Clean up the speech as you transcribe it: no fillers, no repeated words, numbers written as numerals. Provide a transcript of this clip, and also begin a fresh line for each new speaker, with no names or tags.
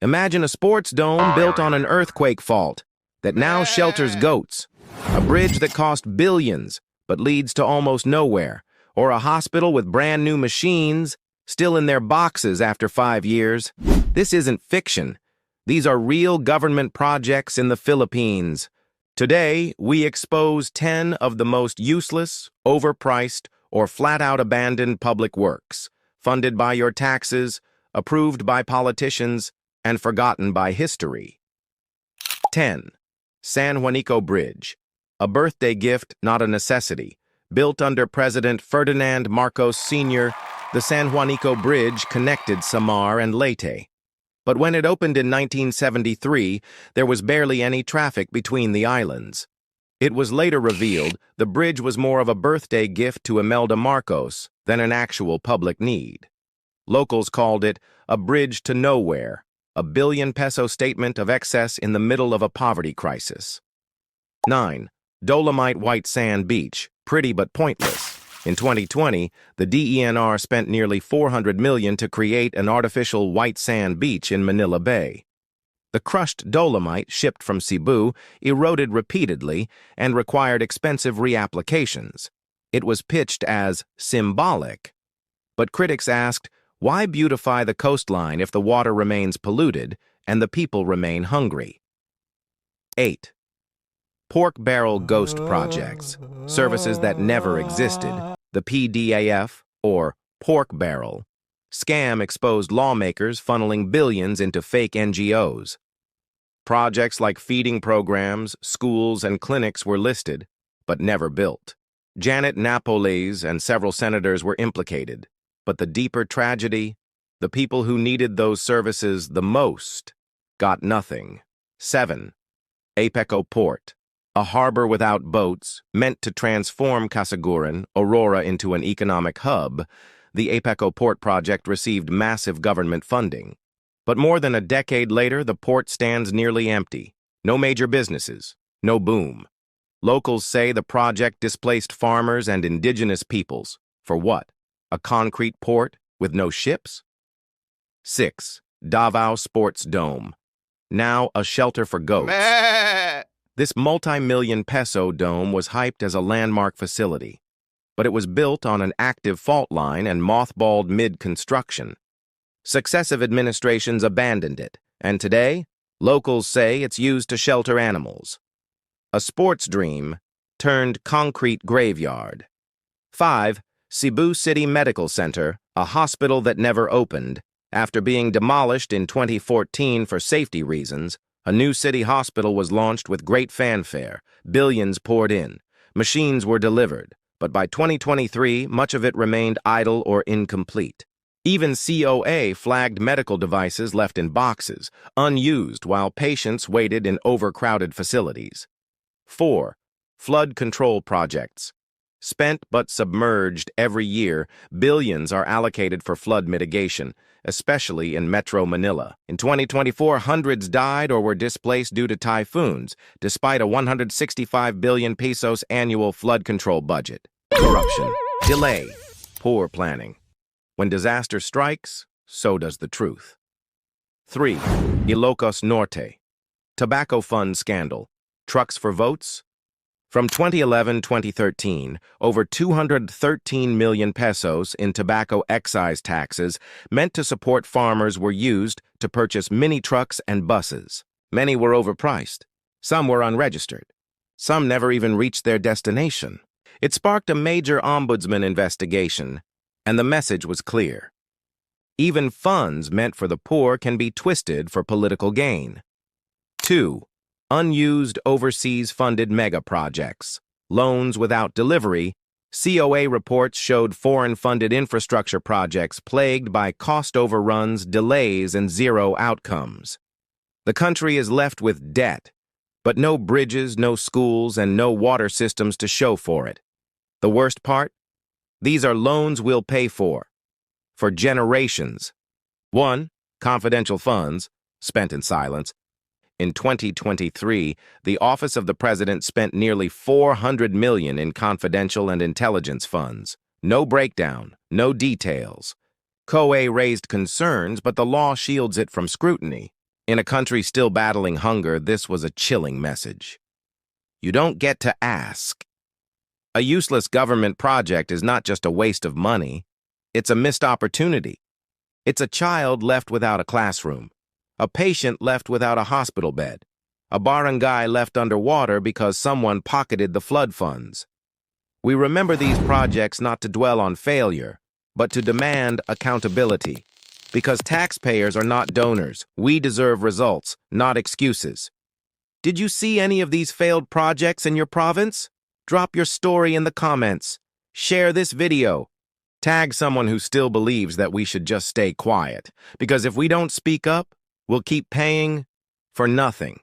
Imagine a sports dome built on an earthquake fault that now shelters goats, a bridge that cost billions but leads to almost nowhere, or a hospital with brand new machines still in their boxes after 5 years. This isn't fiction. These are real government projects in the Philippines. Today, we expose 10 of the most useless, overpriced, or flat-out abandoned public works, funded by your taxes, approved by politicians, and forgotten by history. 10. San Juanico Bridge, a birthday gift, not a necessity. Built under President Ferdinand Marcos Sr., the San Juanico Bridge connected Samar and Leyte. But when it opened in 1973, there was barely any traffic between the islands. It was later revealed the bridge was more of a birthday gift to Imelda Marcos than an actual public need. Locals called it a bridge to nowhere, a billion-peso statement of excess in the middle of a poverty crisis. 9. Dolomite White Sand Beach, pretty but pointless. In 2020, the DENR spent nearly $400 million to create an artificial white sand beach in Manila Bay. The crushed dolomite shipped from Cebu eroded repeatedly and required expensive reapplications. It was pitched as symbolic. But critics asked, why beautify the coastline if the water remains polluted and the people remain hungry? 8. Pork barrel ghost projects, services that never existed. The PDAF, or pork barrel, scam exposed lawmakers funneling billions into fake NGOs. Projects like feeding programs, schools, and clinics were listed, but never built. Janet Napoles and several senators were implicated, but the deeper tragedy, the people who needed those services the most, got nothing. 7. Apeco Port, a harbor without boats, meant to transform Casiguran, Aurora into an economic hub. The Apeco Port project received massive government funding. But more than a decade later, the port stands nearly empty. No major businesses, no boom. Locals say the project displaced farmers and indigenous peoples. For what? A concrete port with no ships? 6. Davao Sports Dome, now a shelter for goats. This multi-million peso dome was hyped as a landmark facility, but it was built on an active fault line and mothballed mid-construction. Successive administrations abandoned it, and today, locals say it's used to shelter animals. A sports dream turned concrete graveyard. 5. Cebu City Medical Center, a hospital that never opened. After being demolished in 2014 for safety reasons, a new city hospital was launched with great fanfare. Billions poured in. Machines were delivered, but by 2023, much of it remained idle or incomplete. Even COA flagged medical devices left in boxes, unused while patients waited in overcrowded facilities. 4. Flood control projects. Spent but submerged every year, billions are allocated for flood mitigation, especially in Metro Manila. In 2024, hundreds died or were displaced due to typhoons, despite a 165 billion pesos annual flood control budget. Corruption, delay, poor planning. When disaster strikes, so does the truth. 3. Ilocos Norte, tobacco fund scandal, trucks for votes. From 2011-2013, over 213 million pesos in tobacco excise taxes meant to support farmers were used to purchase mini trucks and buses. Many were overpriced. Some were unregistered. Some never even reached their destination. It sparked a major ombudsman investigation, and the message was clear. Even funds meant for the poor can be twisted for political gain. 2. Unused overseas-funded mega-projects, loans without delivery. COA reports showed foreign-funded infrastructure projects plagued by cost overruns, delays, and zero outcomes. The country is left with debt, but no bridges, no schools, and no water systems to show for it. The worst part? These are loans we'll pay for generations. 1. Confidential funds, spent in silence. In 2023, the Office of the President spent nearly $400 million in confidential and intelligence funds. No breakdown, no details. COA raised concerns, but the law shields it from scrutiny. In a country still battling hunger, this was a chilling message. You don't get to ask. A useless government project is not just a waste of money, it's a missed opportunity. It's a child left without a classroom, a patient left without a hospital bed, a barangay left underwater because someone pocketed the flood funds. We remember these projects not to dwell on failure, but to demand accountability. Because taxpayers are not donors, we deserve results, not excuses. Did you see any of these failed projects in your province? Drop your story in the comments. Share this video. Tag someone who still believes that we should just stay quiet. Because if we don't speak up, we'll keep paying for nothing.